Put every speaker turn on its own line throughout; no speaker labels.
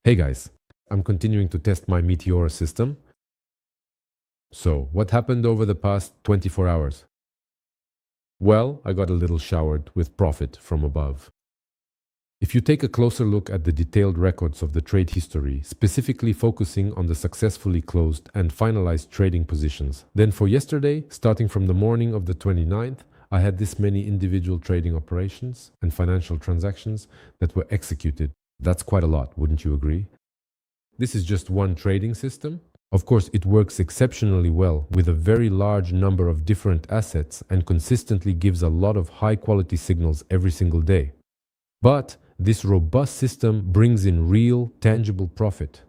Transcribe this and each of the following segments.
Hey guys, I'm continuing to test my Meteora system. So, what happened over the past 24 hours? Well, I got a little showered with profit from above. If you take a closer look at the detailed records of the trade history, specifically focusing on the successfully closed and finalized trading positions, then for yesterday, starting from the morning of the 29th, I had this many individual trading operations and financial transactions that were executed. That's quite a lot, wouldn't you agree? This is just one trading system. Of course, it works exceptionally well with a very large number of different assets and consistently gives a lot of high quality signals every single day. But this robust system brings in real, tangible profit.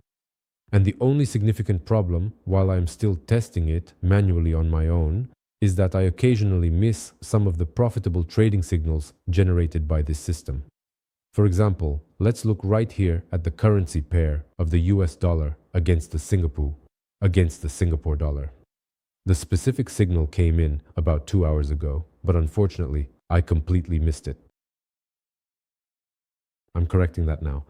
And the only significant problem, while I'm still testing it manually on my own, is that I occasionally miss some of the profitable trading signals generated by this system. For example, let's look right here at the currency pair of the US dollar against the Singapore dollar. The specific signal came in about 2 hours ago, but unfortunately, I completely missed it. I'm correcting that now.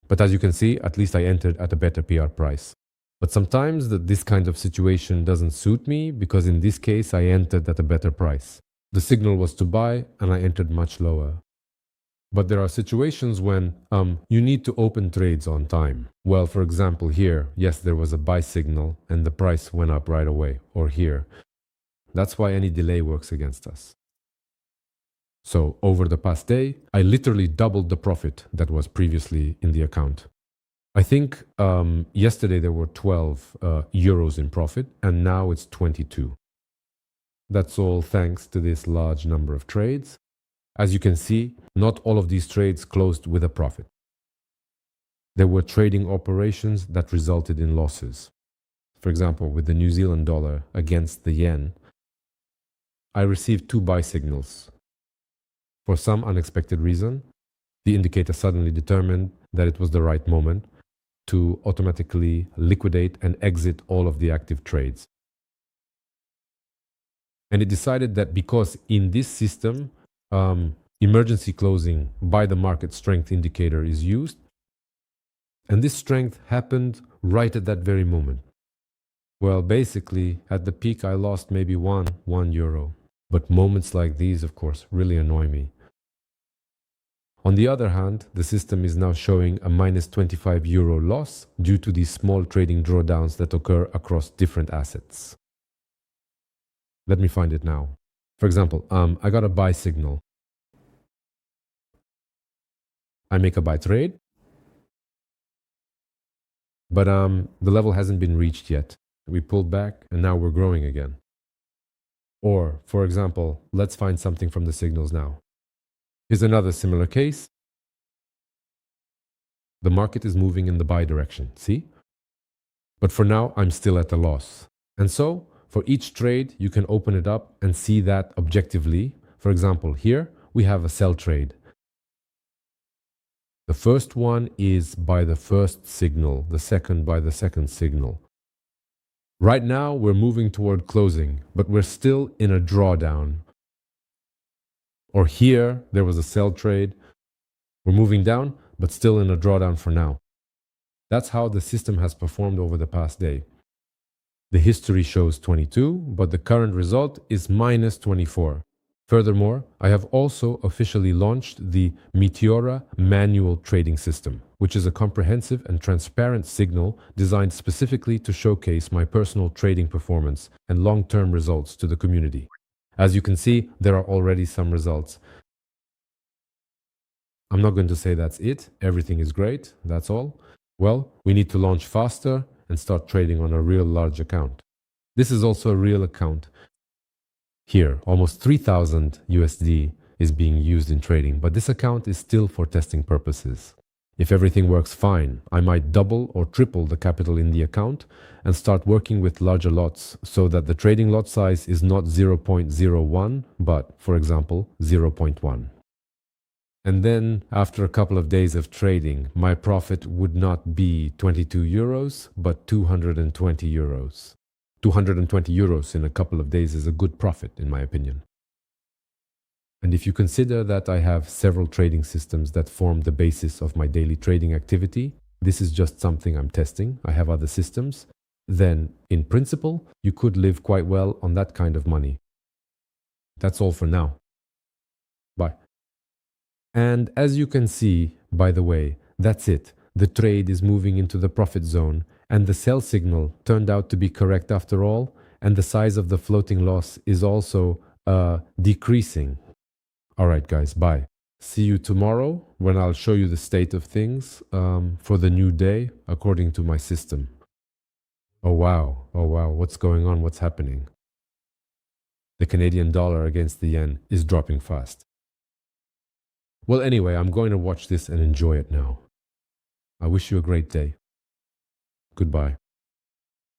But as you can see, at least I entered at a better PR price. But sometimes this kind of situation doesn't suit me because in this case, I entered at a better price. The signal was to buy and I entered much lower. But there are situations when you need to open trades on time. Well, for example, here, yes, there was a buy signal and the price went up right away, or here. That's why any delay works against us. So over the past day, I literally doubled the profit that was previously in the account. I think yesterday there were 12 euros in profit and now it's 22. That's all thanks to this large number of trades. As you can see, not all of these trades closed with a profit. There were trading operations that resulted in losses. For example, with the New Zealand dollar against the yen, I received 2 buy signals. For some unexpected reason, the indicator suddenly determined that it was the right moment to automatically liquidate and exit all of the active trades. And it decided that because in this system, emergency closing by the market strength indicator is used, and this strength happened right at that very moment. Well, basically, at the peak, I lost maybe one euro. But moments like these, of course, really annoy me. On the other hand, the system is now showing a minus 25 euro loss due to these small trading drawdowns that occur across different assets. Let me find it now. For example, I got a buy signal. I make a buy trade, but the level hasn't been reached yet. We pulled back and now we're growing again. Or, for example, let's find something from the signals now. Here's another similar case. The market is moving in the buy direction, see? But for now, I'm still at a loss. And so, for each trade, you can open it up and see that objectively. For example, here we have a sell trade. The first one is by the first signal, the second by the second signal. Right now, we're moving toward closing, but we're still in a drawdown. Or here, there was a sell trade. We're moving down, but still in a drawdown for now. That's how the system has performed over the past day. The history shows 22, but the current result is minus 24. Furthermore, I have also officially launched the Meteora manual trading system, which is a comprehensive and transparent signal designed specifically to showcase my personal trading performance and long-term results to the community. As you can see, there are already some results. I'm not going to say that's it, everything is great, that's all. Well, we need to launch faster and start trading on a real large account. This is also a real account. Here, almost 3,000 USD is being used in trading, but this account is still for testing purposes. If everything works fine, I might double or triple the capital in the account and start working with larger lots so that the trading lot size is not 0.01, but, for example, 0.1. And then, after a couple of days of trading, my profit would not be 22 euros, but 220 euros. 220 euros in a couple of days is a good profit, in my opinion. And if you consider that I have several trading systems that form the basis of my daily trading activity, this is just something I'm testing. I have other systems. Then, in principle, you could live quite well on that kind of money. That's all for now. Bye. And as you can see, by the way, that's it. The trade is moving into the profit zone, and the sell signal turned out to be correct after all, and the size of the floating loss is also decreasing. All right, guys, bye. See you tomorrow when I'll show you the state of things for the new day according to my system. Oh wow, what's going on? What's happening? The Canadian dollar against the yen is dropping fast. Well, anyway, I'm going to watch this and enjoy it now. I wish you a great day. Goodbye.